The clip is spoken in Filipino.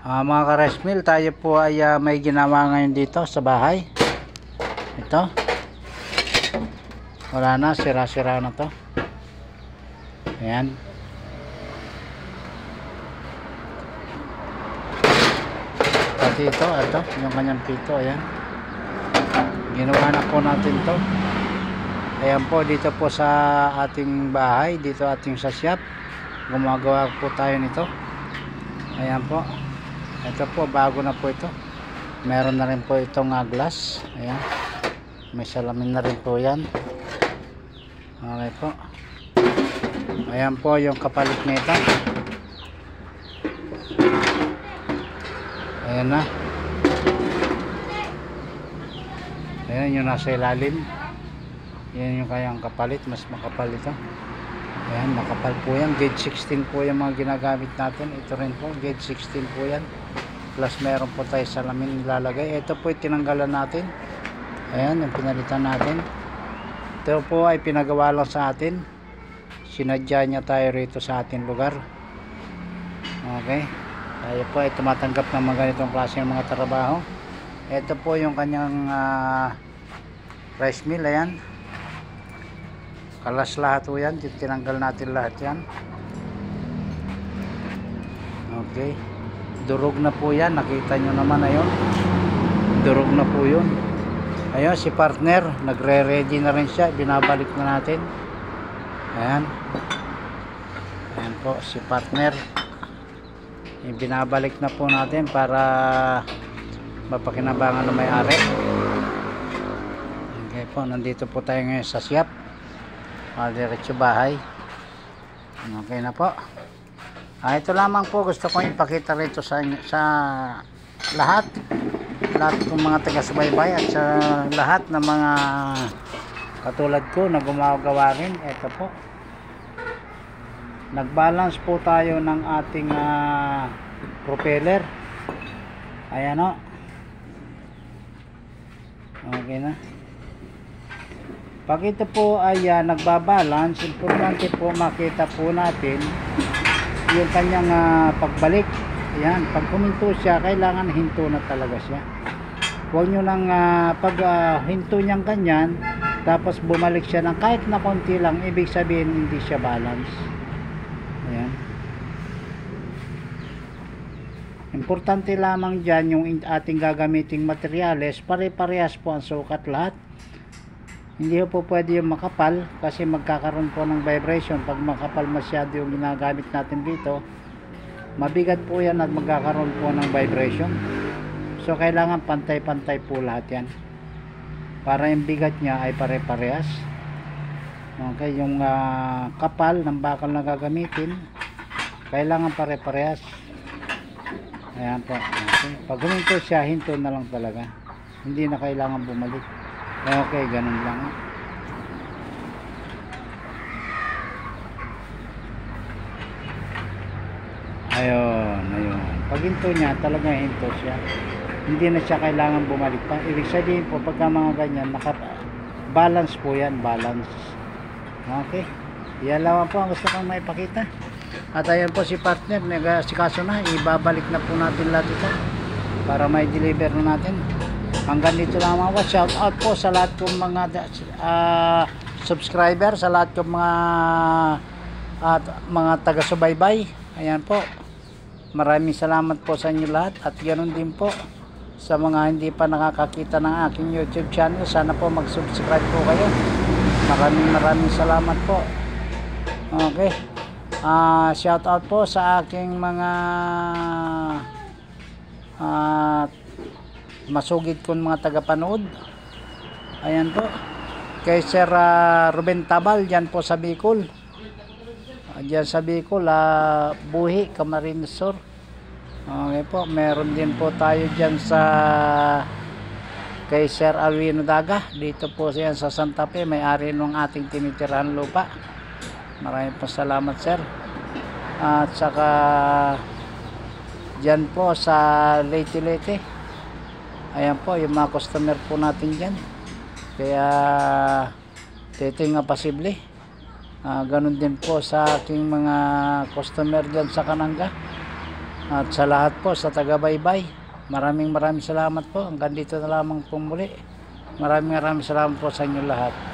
Mga ka-resmil, tayo po ay may ginawa ngayon dito sa bahay. Ito. Wala na, sira-sira na to. Ayan. Pati ito, yung kanyang pito, ayan. Ginawa na po natin to. Ayan po, dito po sa ating bahay, dito ating sasyap. Gumagawa po tayo nito. Ayan po. Ito po, bago na po ito. Meron na rin po itong glass. Ayan. May salamin na rin po yan. Okay po. Ayan po yung kapalit nito. Ayan na. Ayan yung nasa ilalim. Yan yung kayang kapalit. Mas makapal ito. Ayan, makapal po yan. Gauge 16 po yung mga ginagamit natin. Ito rin po, gauge 16 po yan. Plus meron po tayo salamin nilalagay. Ito po tinanggalan natin. Ayan, yung pinalitan natin. Ito po ay pinagawa lang sa atin. Sinadya niya tayo rito sa ating lugar. Okay. Tayo po ay tumatanggap ng mga ganitong klase ng mga trabaho. Ito po yung kanyang rice mill. Ayan. Kalas lahat po yan. Tinanggal natin lahat yan. Okay. Durog na po yan. Nakita nyo naman ayun. Durog na po yun. Ayun si partner. Nagre-ready na rin siya. Binabalik na natin. Ayan. Ayan po si partner. Binabalik na po natin para mapakinabangan ng may-ari. Okay po. Nandito po tayo ngayon sa siyap. Diretso bahay. Okay na po. Ito lamang po gusto kong ipakita rito sa lahat ng mga taga-subaybay at sa lahat ng mga katulad ko na gumagawa rin. Ito po, nagbalance po tayo ng ating propeller. Ayan o. Okay na. Pag ito po ay nagbabalance, importante po makita po natin yung kanyang pagbalik. Ayan, pag huminto siya, kailangan hinto na talaga siya. Huwag nyo nang pag hinto niyang ganyan, tapos bumalik siya ng kahit na konti lang, ibig sabihin hindi siya balance. Ayan. Importante lamang dyan yung ating gagamiting materyales, pare-parehas po ang sukat lahat. Hindi po pwede yung makapal kasi magkakaroon po ng vibration. Pag makapal masyado yung ginagamit natin dito, mabigat po yan at magkakaroon po ng vibration. So kailangan pantay-pantay po lahat yan para yung bigat niya ay pare-parehas. Okay, yung kapal ng bakal na gagamitin kailangan pare-parehas. Ayan po. Okay. Pag huminto siya, hinto na lang talaga. Hindi na kailangan bumalik. Okay, ganun lang. Ayun. Pag hinto niya, talaga hinto siya. Hindi na siya kailangan bumalik pa. Ibig sabihin po, pagka mga ganyan, balance po yan, balance. Okay. Yan lang po ang gusto kong maipakita. At ayan po si partner, nag-asikaso na. Ibabalik na po natin lahat ito para may deliver na natin. Hanggang dito lang mga shout out po sa lahat kong mga subscriber, sa lahat kong mga taga-subaybay. Ayan po. Maraming salamat po sa inyo lahat at ganoon din po sa mga hindi pa nakakakita ng aking YouTube channel. Sana po mag-subscribe po kayo. Maraming salamat po. Okay. Shout out po sa aking mga masugid kong mga tagapanood. Ayan po kay Sir Ruben Tabal dyan po sa Bicol. Dyan sa Bicol, Buhi, Camarines Sur. Okay po, meron din po tayo dyan sa kay Sir Alvino Daga. Dito po siya sa Santa Fe, may-ari ng ating tinitirahan lupa. Maraming po salamat sir. At saka dyan po sa Leyte. Ayan po yung mga customer po natin dyan. Kaya titing nga posible. Ganun din po sa aking mga customer dyan sa Kananga. At sa lahat po sa taga-baybay, maraming salamat po. Hanggang dito na lamang po muli. Maraming salamat po sa inyo lahat.